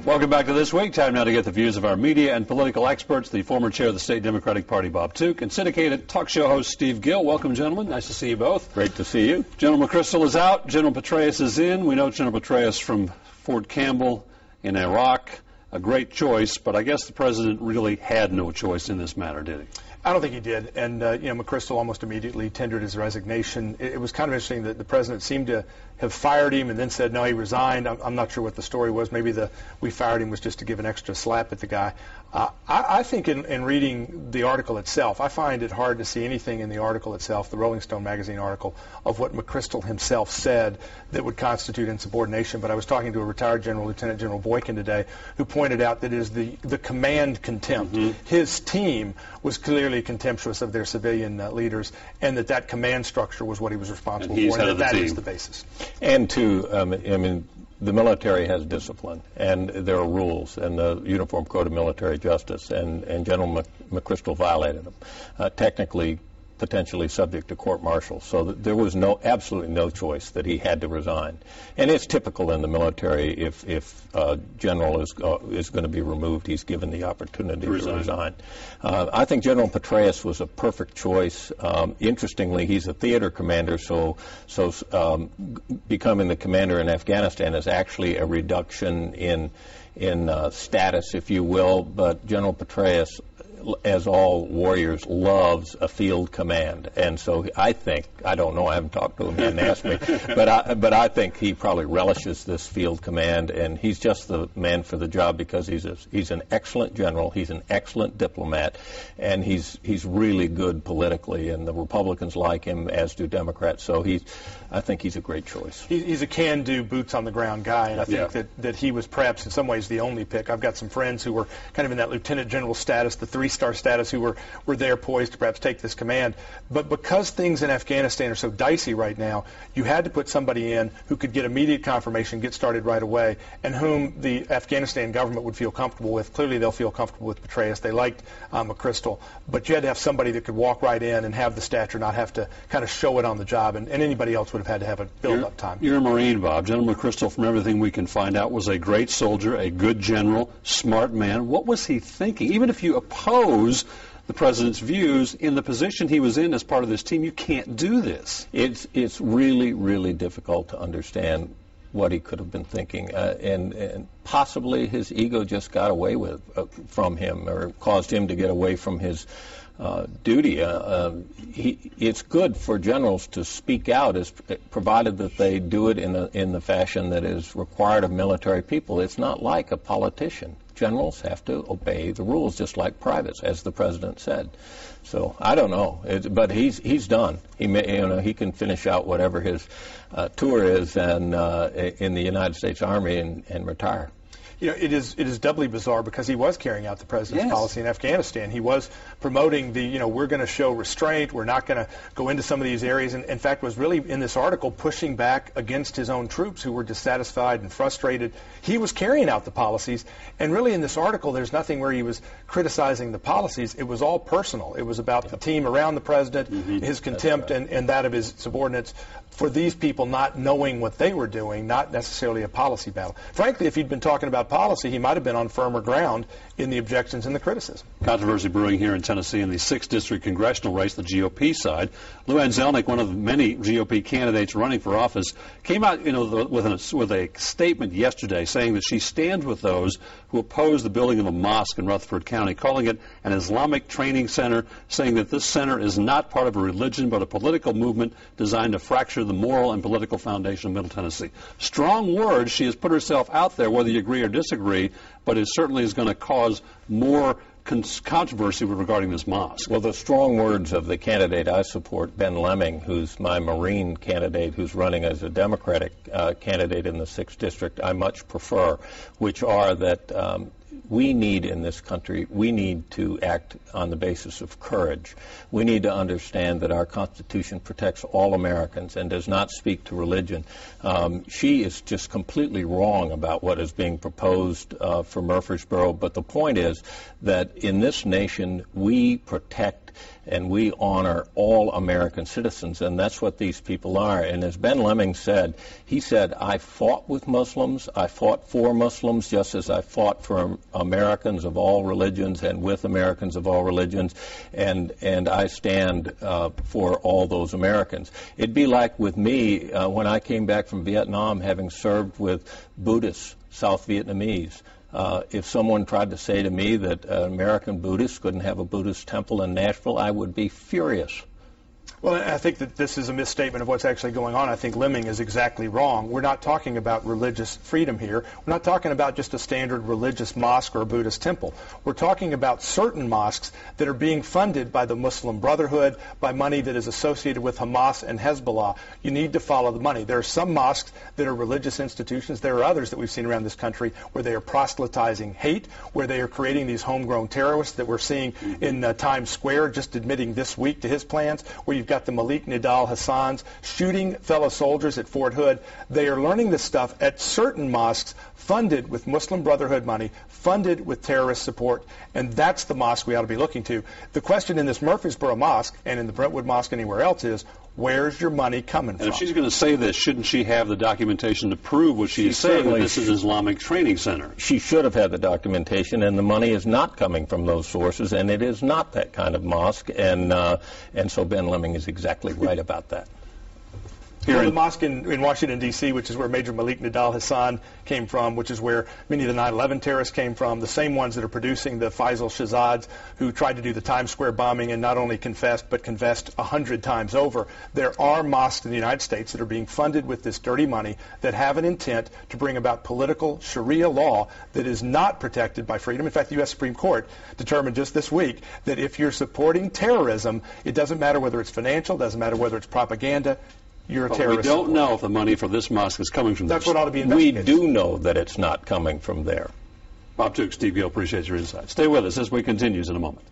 Welcome back to This Week. Time now to get the views of our media and political experts, the former chair of the State Democratic Party, Bob Tuke, and syndicated talk show host Steve Gill. Welcome, gentlemen. Nice to see you both. Great to see you. General McCrhrystal is out. General Petreaus is in. We know General Petreaus from Fort Campbell in Iraq. A great choice, but I guess the president really had no choice in this matter, did he? I don't think he did, and McChrystal almost immediately tendered his resignation. It was kind of interesting that the president seemed to have fired him and then said, no, he resigned. I'm not sure what the story was. Maybe we fired him was just to give an extra slap at the guy. I think in reading the article itself, I find it hard to see anything in the article itself, the Rolling Stone magazine article, of what McChrystal himself said that would constitute insubordination. But I was talking to a retired general, Lieutenant General Boykin, today, who pointed out that it is the command contempt. Mm-hmm. His team was clearly contemptuous of their civilian leaders, and that command structure was what he was responsible for, and that is the basis. And the military has discipline, and there are rules, and the Uniform Code of Military Justice, and General McChrystal violated them. Technically, potentially subject to court-martial. So there was absolutely no choice that he had to resign. And it's typical in the military if a general is going to be removed, he's given the opportunity to resign. I think General Petreaus was a perfect choice. Interestingly, he's a theater commander, so becoming the commander in Afghanistan is actually a reduction in status, if you will. But General Petreaus, as all warriors, loves a field command, and so I don't know, I haven't talked to him, he hasn't asked me, but I think he probably relishes this field command, and he's just the man for the job because he's an excellent general, he's an excellent diplomat, and he's really good politically, and the Republicans like him, as do Democrats. So I think he's a great choice. He's a can-do, boots-on-the-ground guy, and I think that he was perhaps in some ways the only pick. I've got some friends who were kind of in that lieutenant general status, the three-star status, who were there poised to perhaps take this command. But because things in Afghanistan are so dicey right now, you had to put somebody in who could get immediate confirmation, get started right away, and whom the Afghanistan government would feel comfortable with. Clearly they'll feel comfortable with Petreaus. They liked McChrystal. But you had to have somebody that could walk right in and have the stature, not have to kind of show it on the job, and anybody else would have had to have a build-up time. You're a Marine, Bob. General McChrystal, from everything we can find out, was a great soldier, a good general, smart man. What was he thinking? Even if you oppose the president's views, in the position he was in as part of this team, you can't do this. It's really, really difficult to understand what he could have been thinking, and possibly his ego just got away from him, or caused him to get away from his duty. It's good for generals to speak out, provided that they do it in the fashion that is required of military people. It's not like a politician. Generals have to obey the rules, just like privates, as the president said. So I don't know, but he's done. He can finish out whatever his tour is and in the United States Army and retire. It is doubly bizarre because he was carrying out the president's policy in Afghanistan. He was promoting we're going to show restraint, we're not going to go into some of these areas, and in fact was really in this article pushing back against his own troops who were dissatisfied and frustrated. He was carrying out the policies, and really in this article there's nothing where he was criticizing the policies. It was all personal. It was about the team around the president, his contempt and that of his subordinates for these people not knowing what they were doing, not necessarily a policy battle. Frankly, if he'd been talking about policy, he might have been on firmer ground in the objections and the criticism. Controversy brewing here in Tennessee in the 6th District congressional race, the GOP side. Lou Ann Zelnick, one of the many GOP candidates running for office, came out with a statement yesterday saying that she stands with those who oppose the building of a mosque in Rutherford County, calling it an Islamic training center, saying that this center is not part of a religion but a political movement designed to fracture the moral and political foundation of Middle Tennessee. Strong words. She has put herself out there, whether you agree or disagree, but it certainly is going to cause more controversy regarding this mosque. Well, the strong words of the candidate I support, Ben Lemming, who's my Marine candidate, who's running as a Democratic candidate in the 6th District, I much prefer, which are that we need in this country, we need to act on the basis of courage. We need to understand that our Constitution protects all Americans and does not speak to religion. She is just completely wrong about what is being proposed for Murfreesboro, but the point is that in this nation, we protect respect, and we honor all American citizens, and that's what these people are. And as Ben Lemming said, he said, I fought with Muslims, I fought for Muslims, just as I fought for Americans of all religions and with Americans of all religions, and I stand for all those Americans. It'd be like with me when I came back from Vietnam, having served with Buddhists, South Vietnamese. If someone tried to say to me that American Buddhists couldn't have a Buddhist temple in Nashville, I would be furious. Well, I think that this is a misstatement of what's actually going on. I think Lemming is exactly wrong. We're not talking about religious freedom here. We're not talking about just a standard religious mosque or a Buddhist temple. We're talking about certain mosques that are being funded by the Muslim Brotherhood, by money that is associated with Hamas and Hezbollah. You need to follow the money. There are some mosques that are religious institutions. There are others that we've seen around this country where they are proselytizing hate, where they are creating these homegrown terrorists that we're seeing in Times Square, just admitting this week to his plans, where you've got the Malik Nidal Hassans shooting fellow soldiers at Fort Hood. They are learning this stuff at certain mosques funded with Muslim Brotherhood money, funded with terrorist support, and that's the mosque we ought to be looking to. The question in this Murfreesboro Mosque and in the Brentwood Mosque anywhere else is, where's your money coming from? And if she's going to say this, shouldn't she have the documentation to prove what she's saying, that this is an Islamic training center? She should have had the documentation, and the money is not coming from those sources, and it is not that kind of mosque, and so Ben Lemming is exactly right about that. Here the mosque in Washington, D.C., which is where Major Malik Nidal Hassan came from, which is where many of the 9/11 terrorists came from, the same ones that are producing the Faisal Shazads who tried to do the Times Square bombing and not only confessed, but confessed 100 times over. There are mosques in the United States that are being funded with this dirty money that have an intent to bring about political Sharia law that is not protected by freedom. In fact, the U.S. Supreme Court determined just this week that if you're supporting terrorism, it doesn't matter whether it's financial, doesn't matter whether it's propaganda, you're a terrorist. We don't know if the money for this mosque is coming from there. That's what ought to be investigated. We do know that it's not coming from there. Bob Tuke, Steve Gill, appreciate your insight. Stay with us as we continues in a moment.